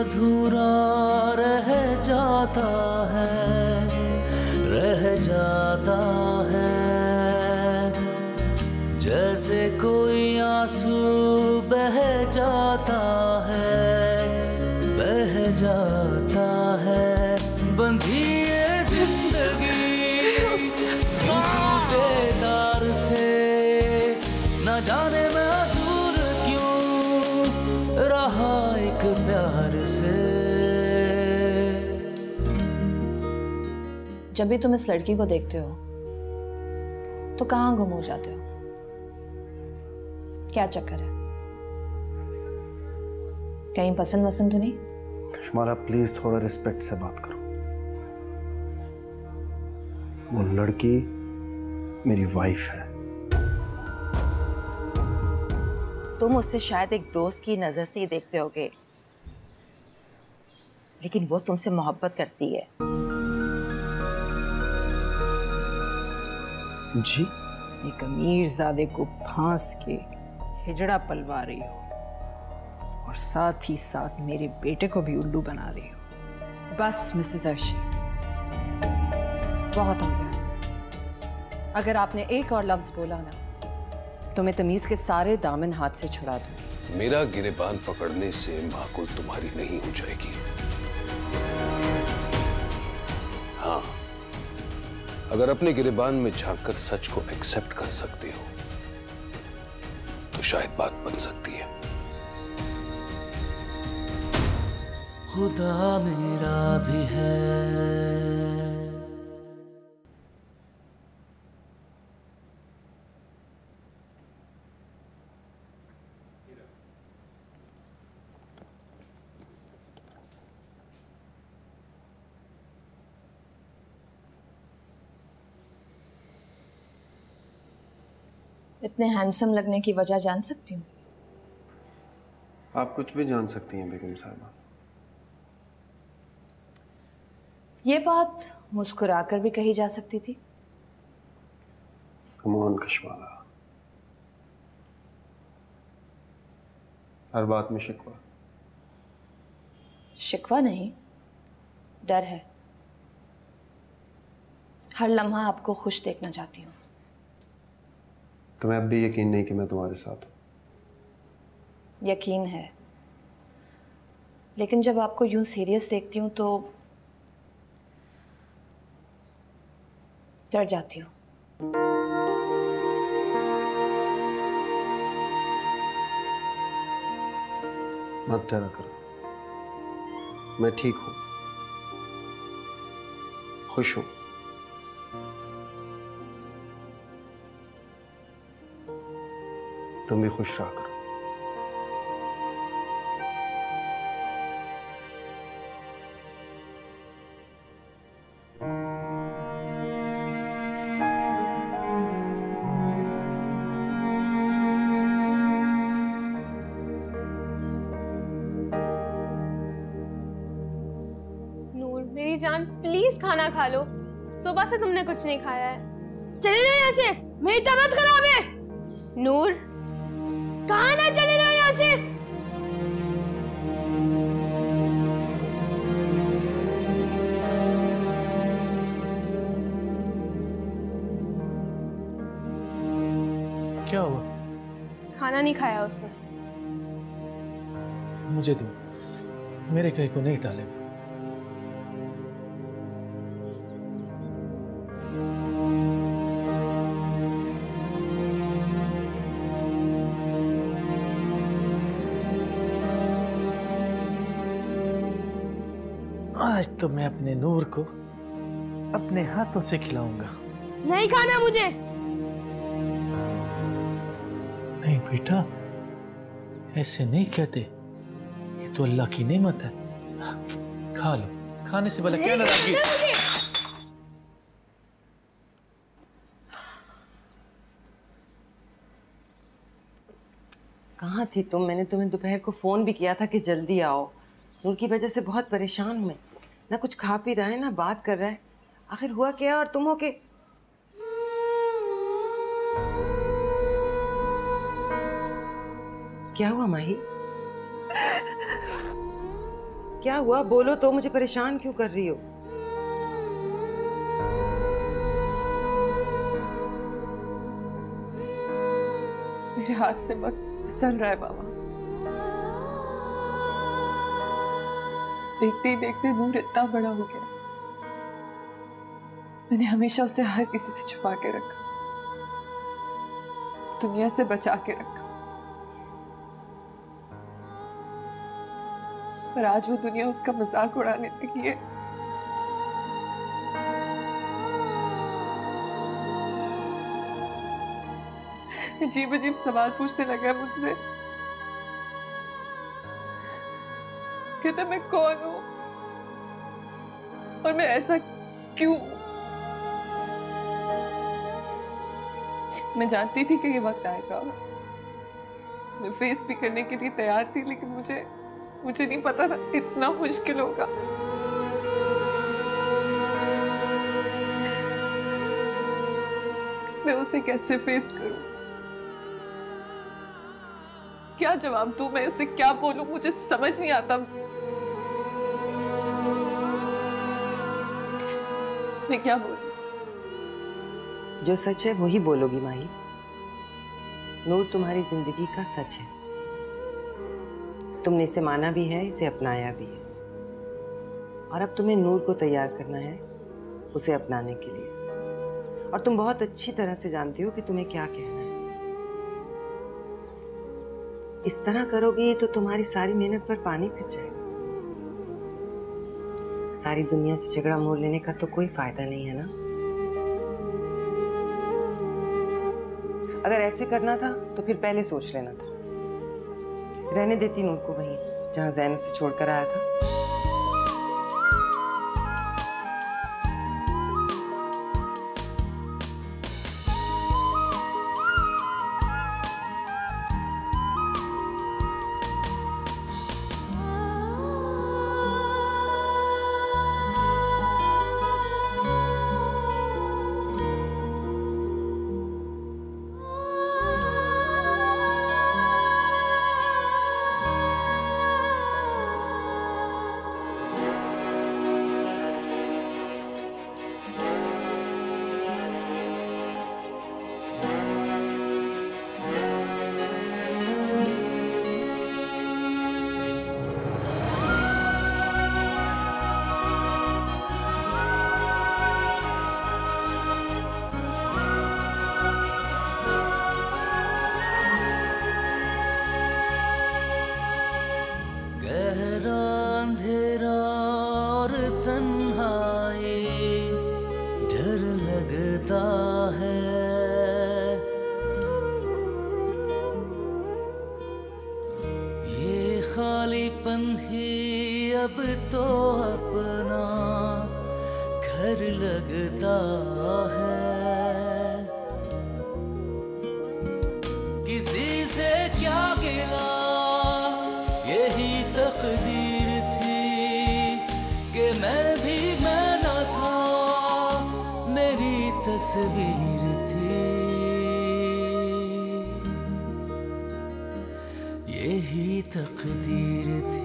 अधूरा रह जाता है, रह जाता है। जैसे कोई आंसू बह जाता है, बह जाता है। बंधी ये जिंदगी टूटे तार से, न जाने मैं दूर क्यों रहा एक प्यार से। जब भी तुम इस लड़की को देखते हो तो कहाँ गुम हो जाते हो? क्या चक्कर है? कहीं पसंद वसंद तो नहीं? कश्मारा प्लीज थोड़ा रिस्पेक्ट से बात करो। वो लड़की मेरी वाइफ है। तुम उससे शायद एक दोस्त की नजर से ही देखते होगे, लेकिन वो तुमसे मोहब्बत करती है। जी? एक अमीरजादे को फांस के हिजड़ा पलवा रही हो और साथ ही साथ मेरे बेटे को भी उल्लू बना रही हो। बस मिसेस अर्शी, बहुत हो गया। अगर आपने एक और लफ्ज बोला ना तो मैं तमीज के सारे दामन हाथ से छुड़ा दूं। मेरा गिरेबान पकड़ने से माकुल तुम्हारी नहीं हो जाएगी। हाँ, अगर अपने गिरेबान में झांककर सच को एक्सेप्ट कर सकते हो तो शायद बात बन सकती है। खुदा मेरा भी है। इतने हैंडसम लगने की वजह जान सकती हूँ? आप कुछ भी जान सकती हैं बेगम साहबा। ये बात मुस्कुराकर भी कही जा सकती थी। कम ऑन कश्मारा, हर बात में शिकवा? शिकवा नहीं, डर है। हर लम्हा आपको खुश देखना चाहती हूँ। तुम्हें अब भी यकीन नहीं कि मैं तुम्हारे साथ हूं? यकीन है, लेकिन जब आपको यूं सीरियस देखती हूँ तो डर जाती हूँ। मत डरा करो, मैं ठीक हूं, खुश हूं। तुम भी खुश रहा करो। नूर मेरी जान, प्लीज खाना खा लो। सुबह से तुमने कुछ नहीं खाया है। चले जाओ यहाँ से, मेरी तबीयत खराब है। नूर, कहाँ ना चले जाओ यहाँ से। क्या हुआ? खाना नहीं खाया उसने। मुझे दो, मेरे कहीं को नहीं टालेगा। आज तो मैं अपने नूर को अपने हाथों से खिलाऊंगा। नहीं खाना मुझे। नहीं बेटा, ऐसे नहीं कहते, ये तो अल्लाह की नेमत है। खा लो, खाने से भला क्या नाराजगी? कहाँ थी तुम? मैंने तुम्हें दोपहर को फोन भी किया था कि जल्दी आओ। नूर की वजह से बहुत परेशान हूं मैं। ना कुछ खा पी रहा है ना बात कर रहा है। आखिर हुआ क्या? और तुम हो के क्या हुआ माही? क्या हुआ? बोलो तो, मुझे परेशान क्यों कर रही हो? मेरे हाथ से वक्त फिसल रहा है बाबा। देखते ही देखते नूर इतना बड़ा हो गया। मैंने हमेशा उसे हर किसी से छुपा के रखा, दुनिया से बचा के रखा, पर आज वो दुनिया उसका मजाक उड़ाने लगी है। अजीब अजीब सवाल पूछने लगा है मुझसे। कहता मैं कौन हूं और मैं ऐसा क्यों? मैं जानती थी कि ये वक्त आएगा, मैं फेस भी करने के लिए तैयार थी, लेकिन मुझे नहीं पता था इतना मुश्किल होगा। मैं उसे कैसे फेस करूं, क्या जवाब दूं, मैं उसे क्या बोलूं, मुझे समझ नहीं आता। मैं क्या बोलूं? जो सच है वही बोलोगी माही। नूर तुम्हारी जिंदगी का सच है। तुमने इसे माना भी है, इसे अपनाया भी है, और अब तुम्हें नूर को तैयार करना है उसे अपनाने के लिए। और तुम बहुत अच्छी तरह से जानती हो कि तुम्हें क्या कहना है। इस तरह करोगी तो तुम्हारी सारी मेहनत पर पानी फिर जाएगा। सारी दुनिया से झगड़ा मोल लेने का तो कोई फायदा नहीं है ना। अगर ऐसे करना था तो फिर पहले सोच लेना था। रहने देती नूर को वहीं जहां जैन उसे छोड़कर आया था। खालीपन ही अब तो अपना घर लगता है। किसी से क्या गिला, यही तकदीर थी कि मैं भी मैं न था, मेरी तस्वीर थी। यही तकदीर थी।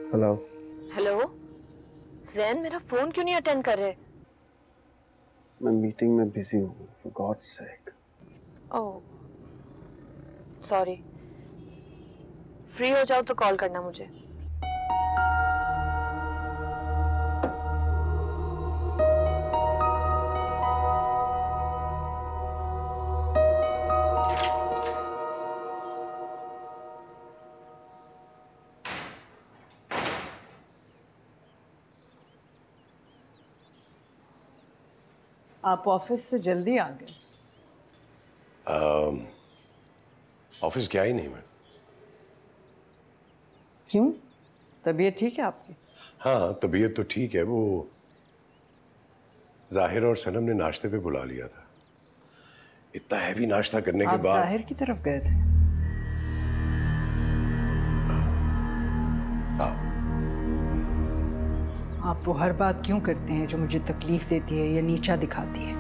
हेलो। हेलो जैन, मेरा फोन क्यों नहीं अटेंड कर रहे? मैं मीटिंग में बिजी हूँ, for God's sake. Oh sorry, free हो जाओ तो कॉल करना मुझे। आप ऑफिस से जल्दी आ गए। ऑफिस गया ही नहीं मैं। क्यों? तबीयत ठीक है आपकी? हाँ, तबीयत तो ठीक है। वो जाहिर और सनम ने नाश्ते पे बुला लिया था। इतना हैवी नाश्ता करने के बाद जाहिर की तरफ गए थे? हाँ। आप वो हर बात क्यों करते हैं जो मुझे तकलीफ देती है या नीचा दिखाती है?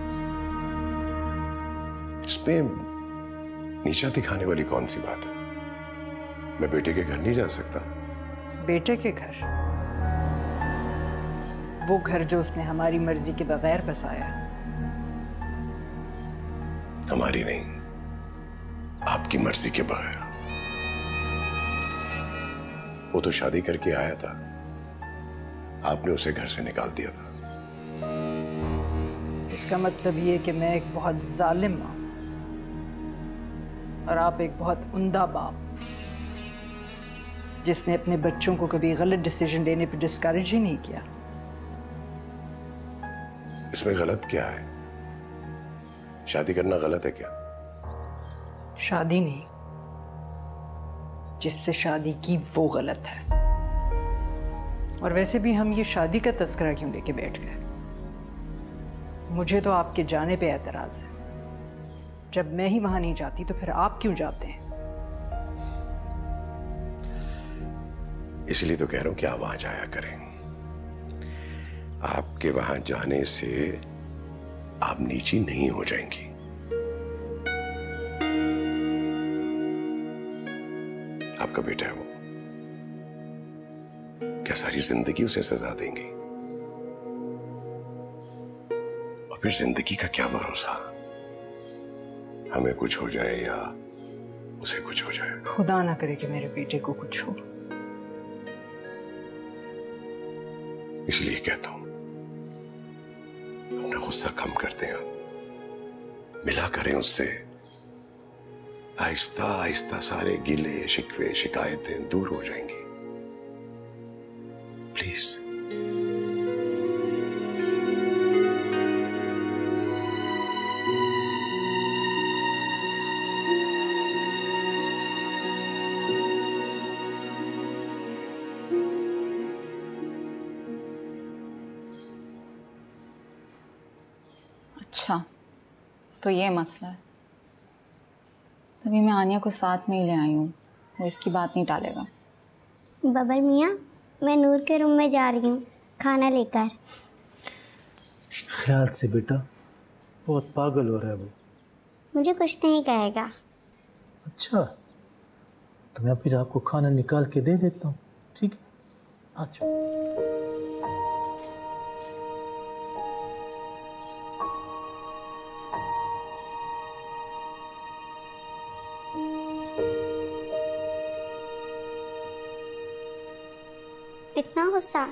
इसमें नीचा दिखाने वाली कौन सी बात है? मैं बेटे के घर नहीं जा सकता। बेटे के घर? वो घर जो उसने हमारी मर्जी के बगैर बसाया। हमारी नहीं, आपकी मर्जी के बगैर। वो तो शादी करके आया था, आपने उसे घर से निकाल दिया था। इसका मतलब ये कि मैं एक बहुत जालिम मां और आप एक बहुत उम्दा बाप जिसने अपने बच्चों को कभी गलत डिसीजन लेने पर डिस्करेज ही नहीं किया। इसमें गलत क्या है? शादी करना गलत है क्या? शादी नहीं, जिससे शादी की वो गलत है। और वैसे भी हम ये शादी का तस्करा क्यों लेके बैठ गए? मुझे तो आपके जाने पे एतराज है। जब मैं ही वहां नहीं जाती तो फिर आप क्यों जाते हैं? इसलिए तो कह रहा हूं कि आप वहां जाया करें। आपके वहां जाने से आप नीची नहीं हो जाएंगी। आपका बेटा है वो, क्या सारी जिंदगी उसे सजा देंगी? और फिर जिंदगी का क्या भरोसा? हमें कुछ हो जाए या उसे कुछ हो जाए। खुदा ना करे कि मेरे बेटे को कुछ हो। इसलिए कहता हूं, अपना गुस्सा कम करते हैं, मिला करें उससे। आहिस्ता आहिस्ता सारे गिले शिकवे शिकायतें दूर हो जाएंगी। प्लीज। अच्छा, तो ये मसला है। तभी मैं आनिया को साथ में ही ले आई हूँ, वो इसकी बात नहीं टालेगा। बबर मियाँ, मैं नूर के रूम में जा रही हूँ खाना लेकर। ख्याल से बेटा, बहुत पागल हो रहा है वो। मुझे कुछ नहीं कहेगा। अच्छा, तो मैं फिर आपको खाना निकाल के दे देता हूँ, ठीक है? अच्छा। इतना गुस्सा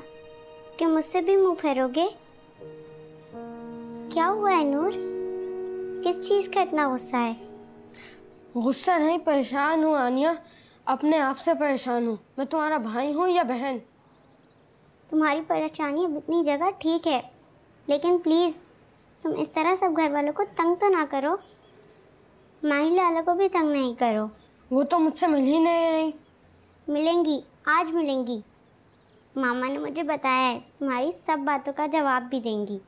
कि मुझसे भी मुंह फेरोगे? क्या हुआ है नूर? किस चीज का इतना गुस्सा है? गुस्सा नहीं, परेशान हूँ आनिया। अपने आप से परेशान हूँ। मैं तुम्हारा भाई हूँ या बहन? तुम्हारी परेशानी अब इतनी जगह ठीक है, लेकिन प्लीज तुम इस तरह सब घर वालों को तंग तो ना करो। माही लाला को भी तंग नहीं करो। वो तो मुझसे मिल ही नहीं रही। मिलेंगी, आज मिलेंगी। मामा ने मुझे बताया है, तुम्हारी सब बातों का जवाब भी देंगी।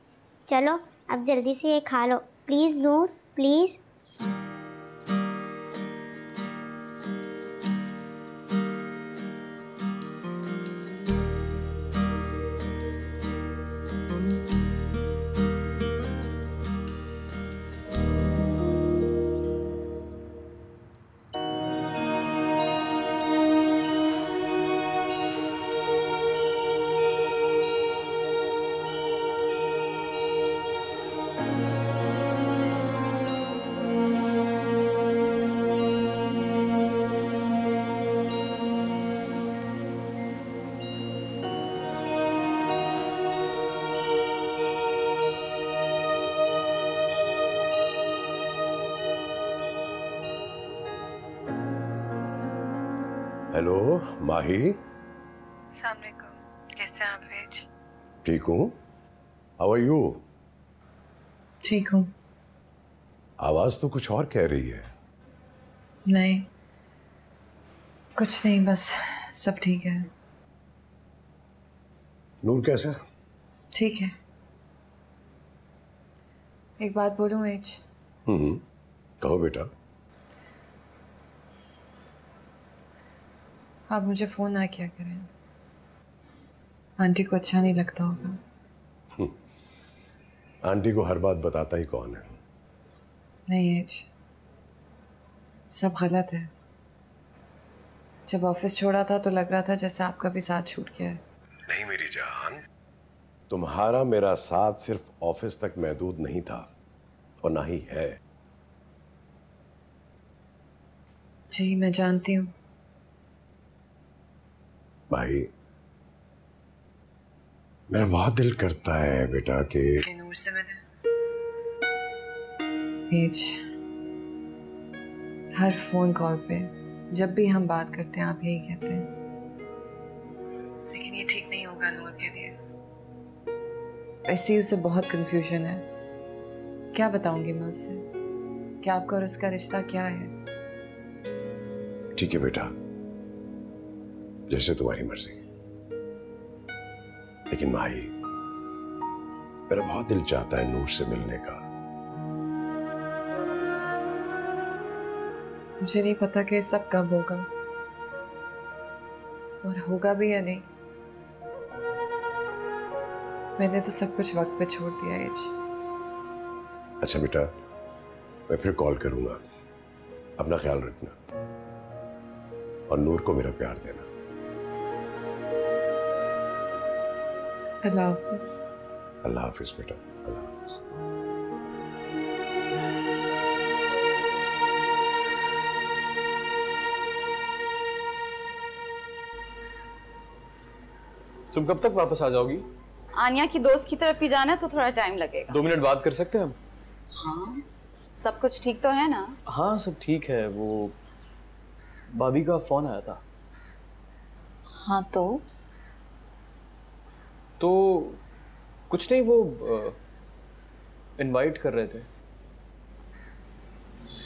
चलो अब जल्दी से ये खा लो please Noor, please. Hello Mahi. अस्सलाम वालेकुम, कैसे हैं आप वेज? ठीक हूँ। How are you? ठीक हूँ। आवाज तो कुछ और कह रही है। नहीं, कुछ नहीं, बस सब ठीक है। नूर कैसा? ठीक है। एक बात बोलूं एच? कहो बेटा। आप मुझे फोन ना किया करें, आंटी को अच्छा नहीं लगता होगा। आंटी को हर बात बताता ही कौन है? नहीं एच, सब गलत है। जब ऑफिस छोड़ा था तो लग रहा था जैसे आपका भी साथ छूट गया है। नहीं मेरी जान, तुम्हारा मेरा साथ सिर्फ ऑफिस तक महदूद नहीं था और ना ही है। जी मैं जानती हूँ भाई, मेरा बहुत दिल करता है बेटा कि नूर से मिले। एज, हर फोन कॉल पे जब भी हम बात करते हैं आप यही कहते हैं, लेकिन ये ठीक नहीं होगा नूर के लिए। ऐसे ही उसे बहुत कंफ्यूजन है। क्या बताऊंगी मैं उससे कि आपका और उसका रिश्ता क्या है? ठीक है बेटा, जैसे तुम्हारी मर्जी, लेकिन भाई मेरा बहुत दिल चाहता है नूर से मिलने का। मुझे नहीं पता कि सब कब होगा और होगा भी या नहीं। मैंने तो सब कुछ वक्त पे छोड़ दिया एज। अच्छा बेटा, मैं फिर कॉल करूंगा। अपना ख्याल रखना और नूर को मेरा प्यार देना। अल्लाह हाफिज। अल्लाह हाफिज बेटा, अल्लाह हाफिज। तुम कब तक वापस आ जाओगी? आनिया की दोस्त की तरफ ही जाना है तो थोड़ा टाइम लगेगा। 2 मिनट बात कर सकते हैं हम? हाँ, सब कुछ ठीक तो है ना? हाँ सब ठीक है। वो भाभी का फोन आया था। हाँ तो कुछ नहीं, वो इनवाइट कर रहे थे।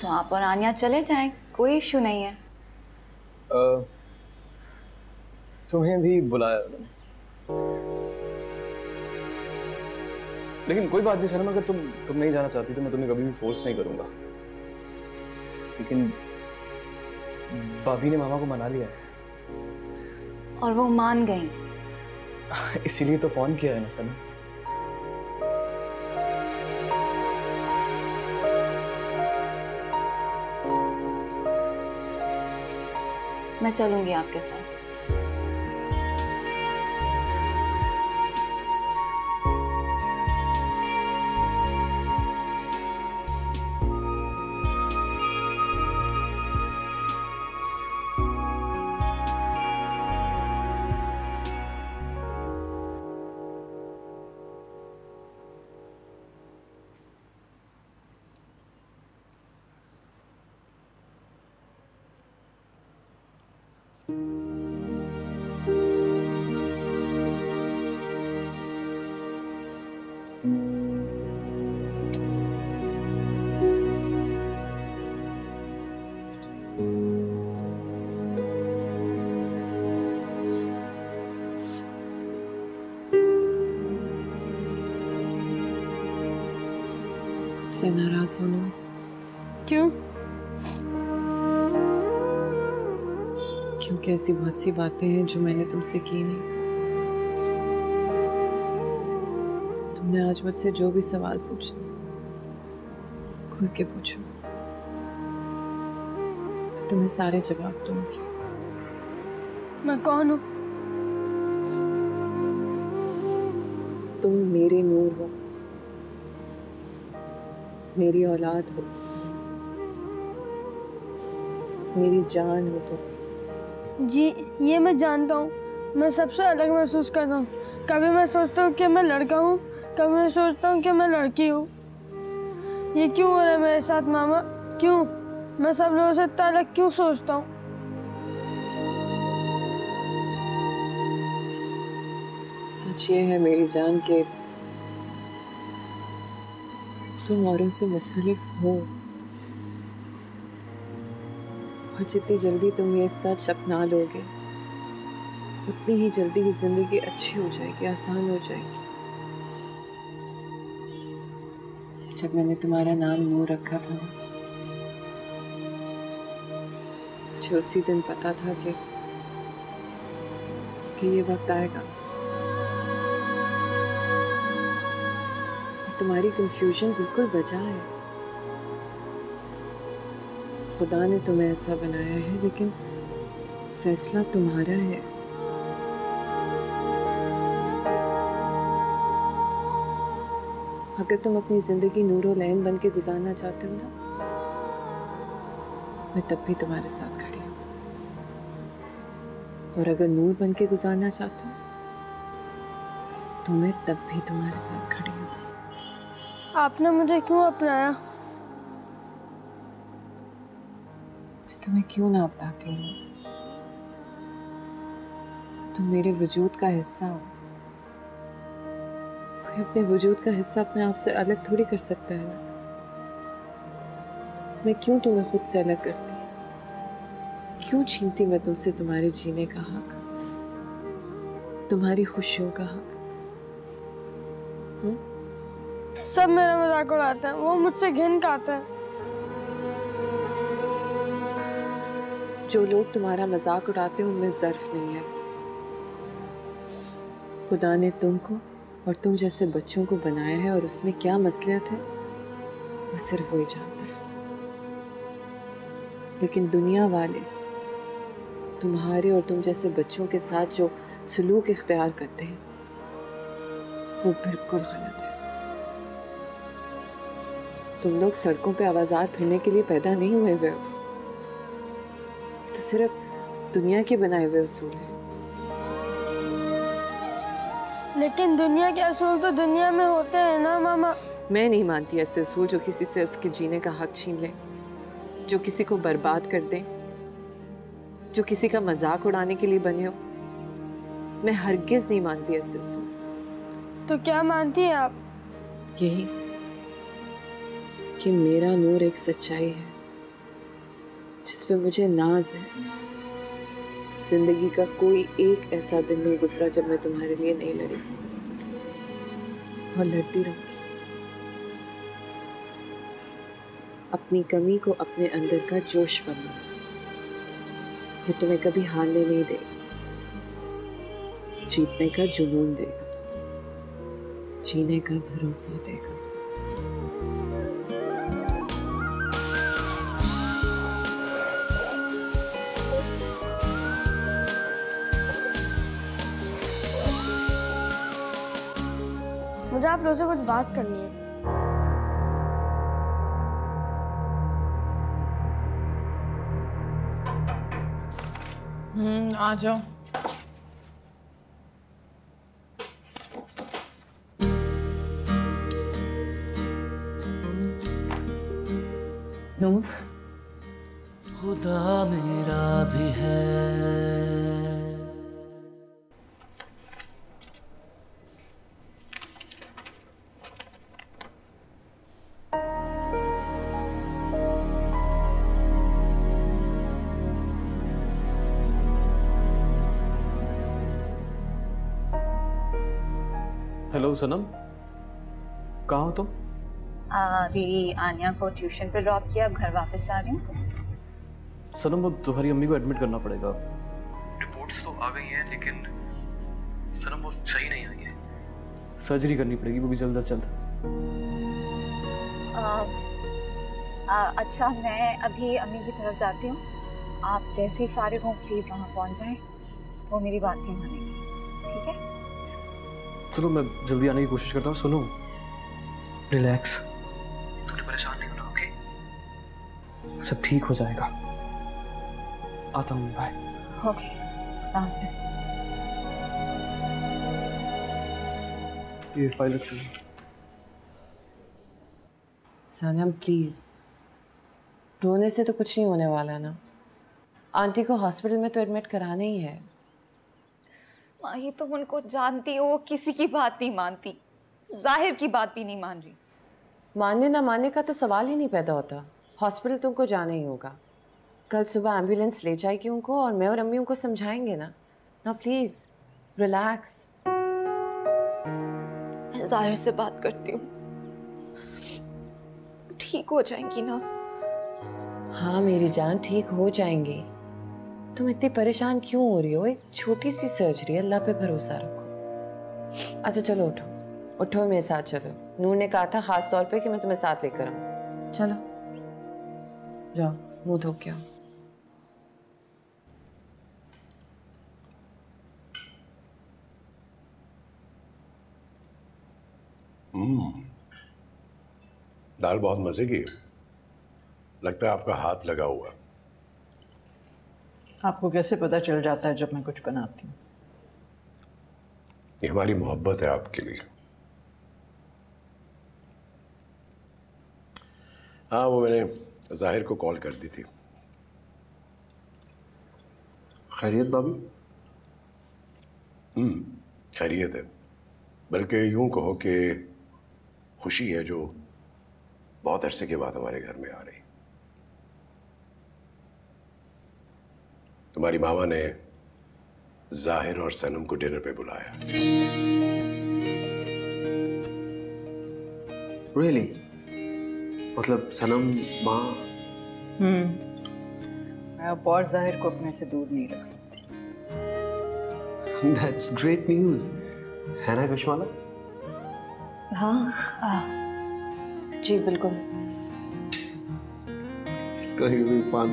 तो आप और आनिया चले जाएं, कोई इशू नहीं है। तुम्हें भी बुलाया उन्होंने, लेकिन कोई बात नहीं सनम, अगर तुम नहीं जाना चाहती तो मैं तुम्हें कभी भी फोर्स नहीं करूंगा। लेकिन भाभी ने मामा को मना लिया है। और वो मान गई। इसीलिए तो फोन किया है ना सनम। मैं चलूंगी आपके साथ। से नाराज होना? क्यों? क्योंकि ऐसी बहुत सी बातें हैं जो मैंने तुमसे की नहीं। तुमने आज मुझसे जो भी सवाल पूछे खुल के पूछो, मैं तुम्हें सारे जवाब दूंगी। मैं कौन हूँ? तुम मेरे नूर हो, मेरी औलाद हो, मेरी जान हो तुम। जी ये मैं जानता हूँ, मैं सबसे अलग महसूस करता हूँ। कभी मैं सोचता हूँ कि मैं लड़का हूँ, कभी मैं सोचता हूँ कि मैं लड़की हूँ। ये क्यों हो रहा है मेरे साथ मामा? क्यों मैं सब लोगों से इतना अलग क्यों सोचता हूँ? सच ये है मेरी जान के तुम औरों से मुख्तलिफ हो, और जितनी जल्दी तुम ये सच अपना लोगे उतनी ही जल्दी ये जिंदगी अच्छी हो जाएगी, आसान हो जाएगी। जब मैंने तुम्हारा नाम नूर रखा था ना, मुझे उसी दिन पता था कि ये वक्त आएगा। और तुम्हारी कंफ्यूजन बिल्कुल बजा है। खुदा ने तुम्हें ऐसा बनाया है, लेकिन फैसला तुम्हारा है। अगर तुम अपनी जिंदगी नूरो लैन बन के गुजारना चाहते हो ना, मैं तब भी तुम्हारे साथ खड़ी हूँ। और अगर नूर बन के गुजारना चाहते हो तो मैं तब भी तुम्हारे साथ खड़ी हूँ। आपने मुझे क्यों अपनाया? मैं तुम्हें क्यों ना अपनाती हूँ? तुम मेरे वजूद का हिस्सा हो। कोई अपने वजूद का हिस्सा अपने आप से अलग थोड़ी कर सकता है ना। मैं क्यों तुम्हें खुद से अलग करती? क्यों छीनती मैं तुमसे तुम्हारे जीने का हक, तुम्हारी खुशियों का हक? सब मेरा मजाक उड़ाते हैं, वो मुझसे घिन खाते हैं। जो लोग तुम्हारा मजाक उड़ाते हैं उनमें ज़र्फ नहीं है। खुदा ने तुमको और तुम जैसे बच्चों को बनाया है, और उसमें क्या मसलियत है वो सिर्फ वही जानता है। लेकिन दुनिया वाले तुम्हारे और तुम जैसे बच्चों के साथ जो सलूक इख्तियार करते हैं वो बिल्कुल गलत है। तुम लोग सड़कों पे आवाज़ार फिरने के लिए पैदा नहीं हुए हुए हो। ये तो सिर्फ दुनिया के बनाए हुए उसूल हैं। लेकिन दुनिया के असूल तो दुनिया में होते हैं ना मामा। मैं नहीं मानती ऐसे उसूल जो किसी से उसके जीने का हक छीन ले, जो किसी को बर्बाद कर दे, जो किसी का मजाक उड़ाने के लिए बने हो। मैं हरगिज नहीं मानती ऐसे उसूल। तो क्या मानती हैं आप? यही कि मेरा नूर एक सच्चाई है जिस पे मुझे नाज है। जिंदगी का कोई एक ऐसा दिन नहीं गुजरा जब मैं तुम्हारे लिए नहीं लड़ी, और लड़ती रहूंगी। अपनी कमी को अपने अंदर का जोश बनो, ये तुम्हें कभी हारने नहीं देगा, जीतने का जुनून देगा, जीने का भरोसा देगा। मुझे आप लोगों से कुछ बात करनी है। आ जाओ। नूर, खुदा मेरा भी है। हेलो सनम, कहाँ हो तुम? अभी आन्या को ट्यूशन पे ड्रॉप किया, अब घर वापस जा रही हूँ। सनम, वो तुम्हारी अम्मी को एडमिट करना पड़ेगा। रिपोर्ट्स तो आ गई हैं, लेकिन सनम वो सही नहीं आई है। सर्जरी करनी पड़ेगी, वो भी जल्द से जल्द। अच्छा, मैं अभी अम्मी की तरफ जाती हूँ। आप जैसे ही फारिग हो प्लीज़ वहाँ पहुँच जाएं। वो मेरी बात नहीं मानेंगी, ठीक है? चलो, मैं जल्दी आने की कोशिश करता हूँ। सुनो, रिलैक्स, तुमने परेशान नहीं होना, ओके? सब ठीक हो जाएगा। आता हूँ, बाय। ओके, अल्लाह हाफ़िज़। ये फाइल रखती हूँ। सनम प्लीज, रोने से तो कुछ नहीं होने वाला ना। आंटी को हॉस्पिटल में तो एडमिट कराना ही है। माही, तुम उनको जानती हो, किसी की बात नहीं मानती, जाहिर की बात भी नहीं मान रही। मानने ना मानने का तो सवाल ही नहीं पैदा होता। हॉस्पिटल तुमको जाना ही होगा। कल सुबह एम्बुलेंस ले जाएगी उनको और मैं और अम्मी उनको समझाएंगे ना। ना प्लीज रिलैक्स। मैं जाहिर से बात करती हूँ, ठीक हो जाएंगी ना? हाँ मेरी जान, ठीक हो जाएंगी। तुम इतनी परेशान क्यों हो रही हो? एक छोटी सी सर्जरी, अल्लाह पे भरोसा रखो। अच्छा चलो उठो, उठो मेरे साथ चलो। नूर ने कहा था खास तौर पे कि मैं तुम्हें साथ लेकर आऊँ। चलो जाओ, मुंह धो के आओ। दाल बहुत मजे की है। लगता है आपका हाथ लगा हुआ। आपको कैसे पता चल जाता है जब मैं कुछ बनाती हूँ? ये हमारी मोहब्बत है आपके लिए। हाँ, वो मैंने जाहिर को कॉल कर दी थी। खैरियत भाभी? खैरियत है, बल्कि यूं कहो कि खुशी है जो बहुत अरसे के बाद हमारे घर में आ रही। तुम्हारी मामा ने जाहिर और सनम को डिनर पे बुलाया। Really? मतलब सनम, माँ? मैं अब और जाहिर को अपने से दूर नहीं रख सकती। That's great news. है ना कशमाला? हाँ जी बिल्कुल। It's going to be fun.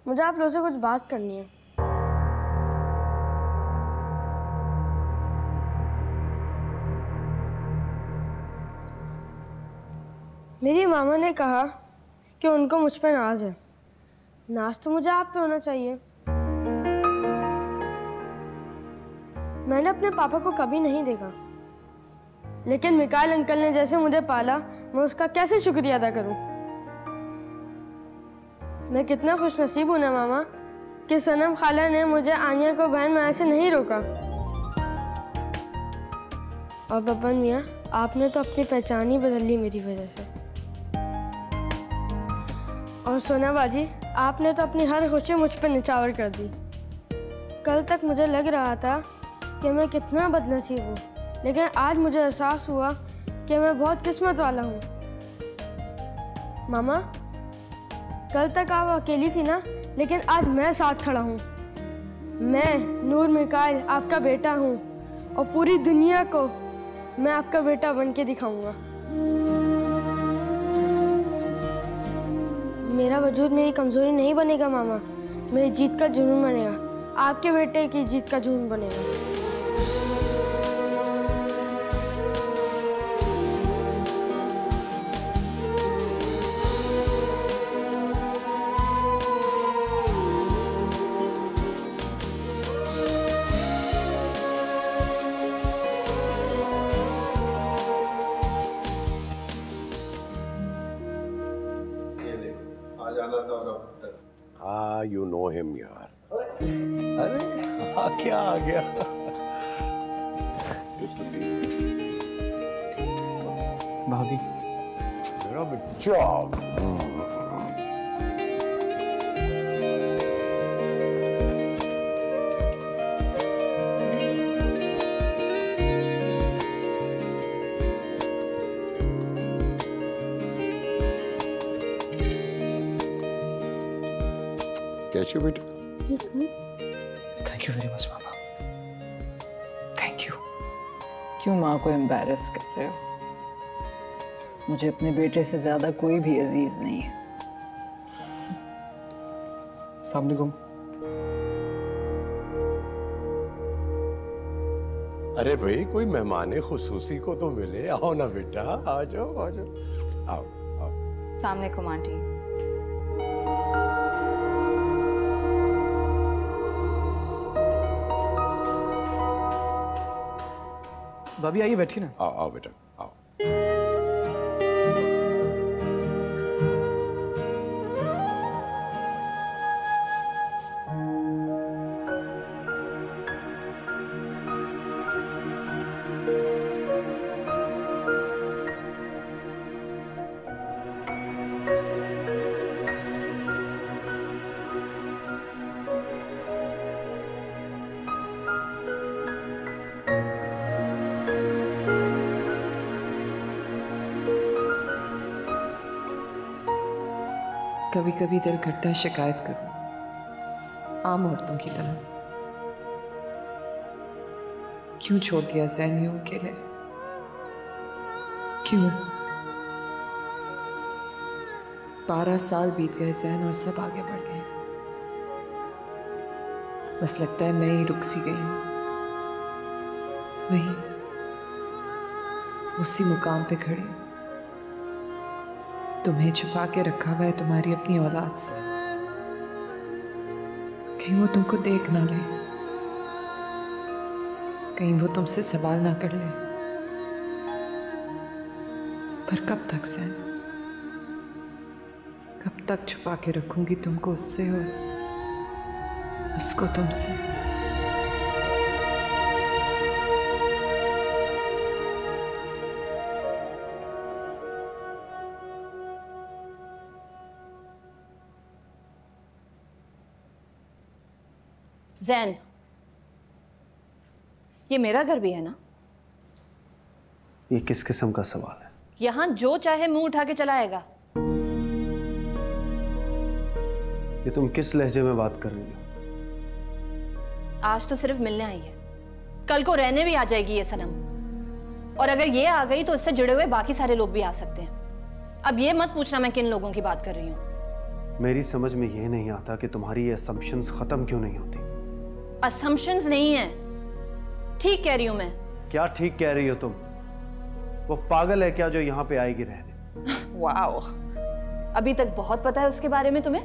मुझे आप लोगों से कुछ बात करनी है। मेरी मामा ने कहा कि उनको मुझ पे नाज है। नाज तो मुझे आप पे होना चाहिए। मैंने अपने पापा को कभी नहीं देखा, लेकिन मिकाइल अंकल ने जैसे मुझे पाला, मैं उसका कैसे शुक्रिया अदा करूं? मैं कितना खुशनसीब हूं ना मामा कि सनम खाला ने मुझे आनिया को बहन बनाने से नहीं रोका। और बब्बन मियाँ, आपने तो अपनी पहचान ही बदल ली मेरी वजह से। और सोना बाजी, आपने तो अपनी हर खुशी मुझ पर निछावर कर दी। कल तक मुझे लग रहा था कि मैं कितना बदनसीब हूँ, लेकिन आज मुझे एहसास हुआ कि मैं बहुत किस्मत वाला हूँ। मामा, कल तक आप अकेली थी ना, लेकिन आज मैं साथ खड़ा हूँ। मैं नूर मिकाइल आपका बेटा हूँ और पूरी दुनिया को मैं आपका बेटा बन के दिखाऊंगा। मेरा वजूद मेरी कमजोरी नहीं बनेगा मामा, मेरी जीत का जुनून बनेगा। आपके बेटे की जीत का जुनून बनेगा। हाँ, यू नो हिम यार। अरे क्या आ गया? Good to see you. भाभी, Good job. कैसे हो बेटा? थैंक यू वेरी मच पापा। Thank you. क्यों माँ को एम्बैरस कर रहे हो? मुझे अपने बेटे से ज्यादा कोई भी अजीज नहीं है। अस्सलाम वालेकुम। अरे भाई, कोई मेहमान खुसूसी को तो मिले। आओ ना बेटा, आ जाओ आ जाओ, आओ आओ। अस्सलाम वालेकुम आंटी। भाभी आइए, बैठिए ना। आओ आओ बेटा आओ। कभी कभी दिल करता है शिकायत करूं, आम औरतों की तरह। क्यों छोड़ दिया ज़ैन यूं अकेले? क्यों? 12 साल बीत गए ज़ैन और सब आगे बढ़ गए। बस लगता है मैं ही रुक सी गई हूं, वहीं उसी मुकाम पे खड़ी। तुम्हें छुपा के रखा हुआ है तुम्हारी अपनी औलाद से, कहीं वो तुमको देख ना ले, कहीं वो तुमसे सवाल ना कर ले। पर कब तक ज़ैन? कब तक छुपा के रखूंगी तुमको उससे और उसको तुमसे? ज़ैन, ये मेरा घर भी है ना? ये किस किस्म का सवाल है? यहाँ जो चाहे मुंह उठा के चला आएगा। ये तुम किस लहजे में बात कर रही हो? आज तो सिर्फ मिलने आई है, कल को रहने भी आ जाएगी ये सनम। और अगर ये आ गई तो इससे जुड़े हुए बाकी सारे लोग भी आ सकते हैं। अब ये मत पूछना मैं किन लोगों की बात कर रही हूँ। मेरी समझ में ये नहीं आता कि तुम्हारी ये असम्पशंस खत्म क्यों नहीं होती। असम्पशंस नहीं है, ठीक कह रही हूं मैं। क्या ठीक कह रही हो तुम? वो पागल है क्या जो यहाँ पे आएगी रहने? वाओ, अभी तक बहुत पता है उसके बारे में तुम्हें।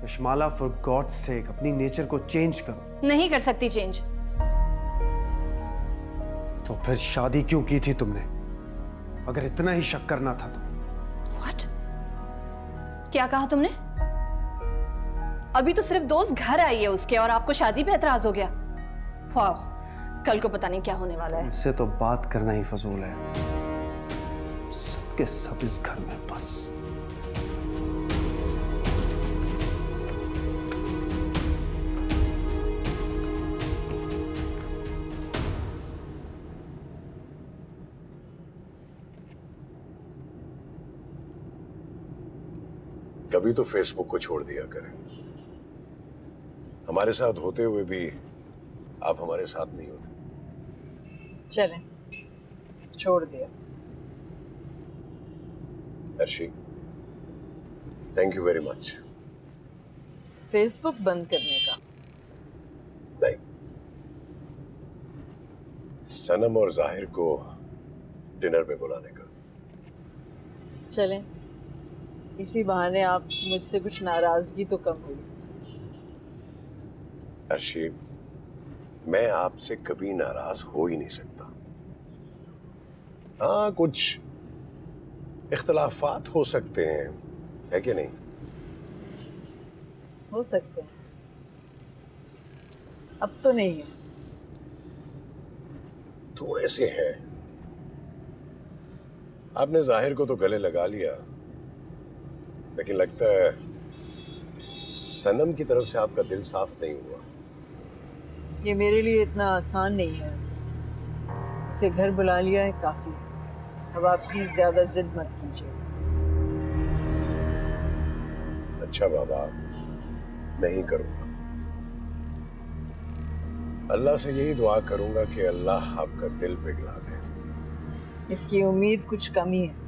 यशमाला, फॉर गॉड्स सेक अपनी नेचर को चेंज करो। नहीं कर सकती चेंज। तो फिर शादी क्यों की थी तुमने, अगर इतना ही शक करना था तो? What? क्या कहा तुमने? अभी तो सिर्फ दोस्त घर आई है उसके और आपको शादी पे एतराज हो गया। वाह, कल को पता नहीं क्या होने वाला है। इससे तो बात करना ही फजूल है। सबके सब इस घर में बस। कभी तो फेसबुक को छोड़ दिया करें। हमारे साथ होते हुए भी आप हमारे साथ नहीं होते। चलें, छोड़ दिया। Arshi, thank you very much. Facebook बंद करने का? नहीं, सनम और जाहिर को डिनर पे बुलाने का। चलें, इसी बहाने आप मुझसे कुछ नाराजगी तो कम हुई। अर्शी, मैं आपसे कभी नाराज हो ही नहीं सकता। हाँ, कुछ इख्तलाफात हो सकते हैं, है कि नहीं? हो सकते हैं, अब तो नहीं है। थोड़े से हैं। आपने जाहिर को तो गले लगा लिया, लेकिन लगता है सनम की तरफ से आपका दिल साफ नहीं हुआ। ये मेरे लिए इतना आसान नहीं है। उसे घर बुला लिया है, काफी। अब आप प्लीज ज्यादा जिद मत कीजिए। अच्छा बाबा, नहीं करूंगा। अल्लाह से यही दुआ करूंगा कि अल्लाह आपका दिल पिघला दे। इसकी उम्मीद कुछ कमी है।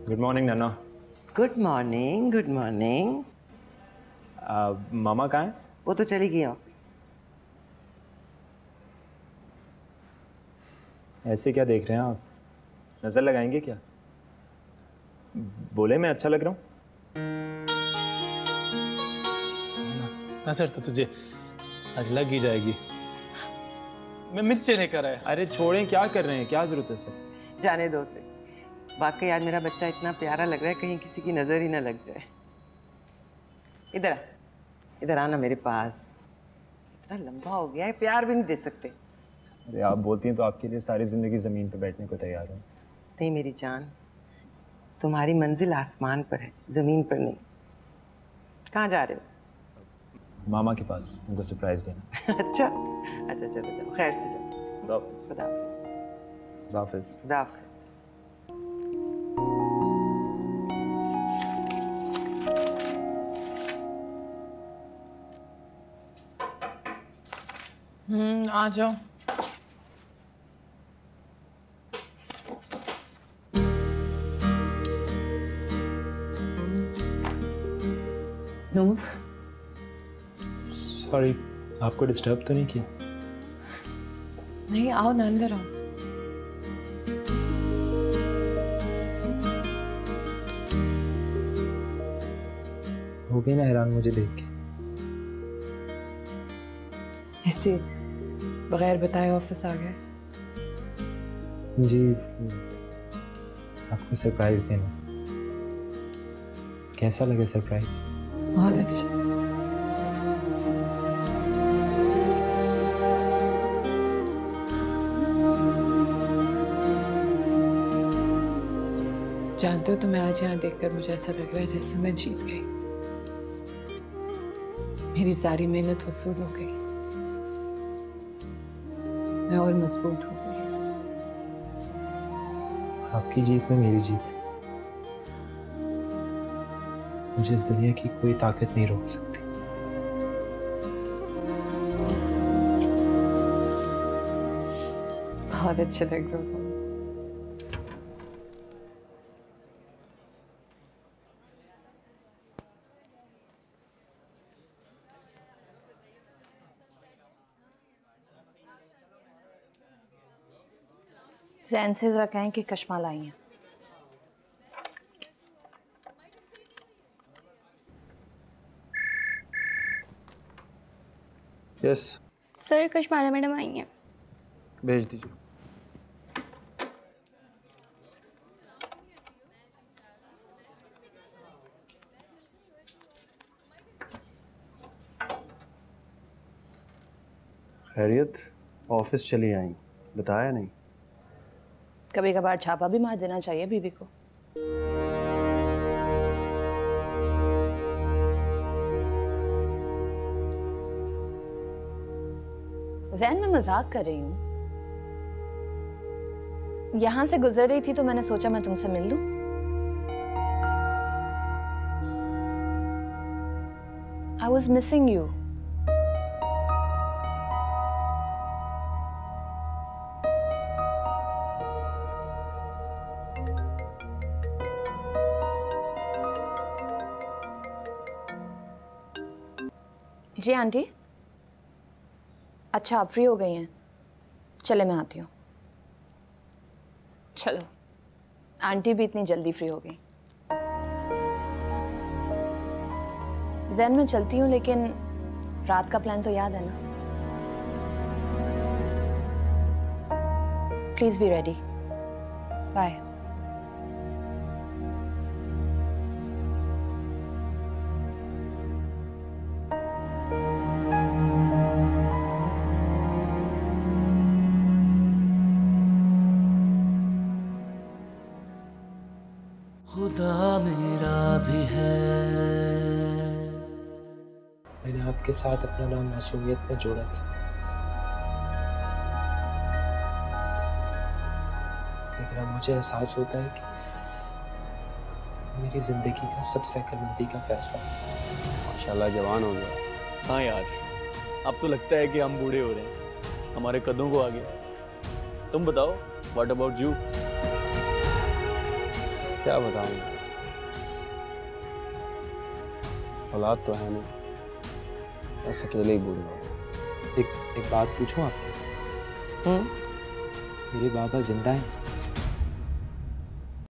गुड मॉर्निंग नन्ना। Good morning, good morning. मामा कहाँ है? वो तो चली गई ऑफिस। ऐसे क्या देख रहे हैं आप? नजर लगाएंगे क्या? बोले मैं अच्छा लग रहा हूँ? नजर तो तुझे आज लग ही जाएगी। मैं मिर्ची लेकर आया। अरे छोड़ें, क्या कर रहे हैं? क्या जरूरत है सर? जाने दो उसे। वाकई आज मेरा बच्चा इतना प्यारा लग रहा है, कहीं किसी की नजर ही ना लग जाए। इधर आ, इधर आना मेरे पास। इतना लंबा हो गया है, प्यार भी नहीं दे सकते। अरे आप बोलती हैं तो आपके लिए सारी जिंदगी जमीन पे बैठने को तैयार हूँ। नहीं मेरी जान, तुम्हारी मंजिल आसमान पर है, जमीन पर नहीं। कहाँ जा रहे हो? मामा के पास, उनको सरप्राइज देना। अच्छा अच्छा, चलो जाओ, खैर से जाओ। खुदाफिज। खुदाफिज। खुदाफिज। आ जाओ। नूर, सॉरी, आपको डिस्टर्ब तो नहीं किया? नहीं, आओ ना, अंदर आओ। हो गई ना हैरान मुझे देख के? ऐसे बगैर बताए ऑफिस आ गए? जी, आपको सरप्राइज देना। कैसा लगे सरप्राइज? बहुत अच्छा। जानते हो, तुम्हें आज यहाँ देखकर मुझे ऐसा लग रहा है जैसे मैं जीत गई। मेरी सारी मेहनत वसूल हो गई, मैं और मजबूत हो गई। आपकी जीत में मेरी जीत। मुझे इस दुनिया की कोई ताकत नहीं रोक सकती। बहुत अच्छे लग रहे हो। जैन से जरा कहें कि कश्मा लाई हैं। यस सर, कश्माला मैडम आई हैं। भेज दीजिए। खैरियत? ऑफिस चली आई, बताया नहीं? कभी कभार छापा भी मार देना चाहिए बीवी को। जैन, मैं मजाक कर रही हूँ। यहां से गुजर रही थी तो मैंने सोचा मैं तुमसे मिल लूं। I was missing you. जी आंटी। अच्छा, आप फ्री हो गई हैं? चले मैं आती हूँ। चलो, आंटी भी इतनी जल्दी फ्री हो गई। जैन, मैं चलती हूँ, लेकिन रात का प्लान तो याद है ना? Please be ready. बाय। खुदा मेरा भी है। मैंने आपके साथ अपना नाम मासूमियत में जोड़ा था, लेकिन अब मुझे एहसास होता है कि मेरी जिंदगी का सबसे अक्लमंदी का फैसला। माशाल्लाह जवान हो गया। हाँ यार, अब तो लगता है कि हम बूढ़े हो रहे हैं, हमारे कदों को आगे। तुम बताओ, व्हाट अबाउट यू? क्या बताऊं, औलाद तो है नहीं, बस अकेले ही बूढ़े हो रहे। एक बात पूछूं आपसे? मेरे बाबा जिंदा हैं?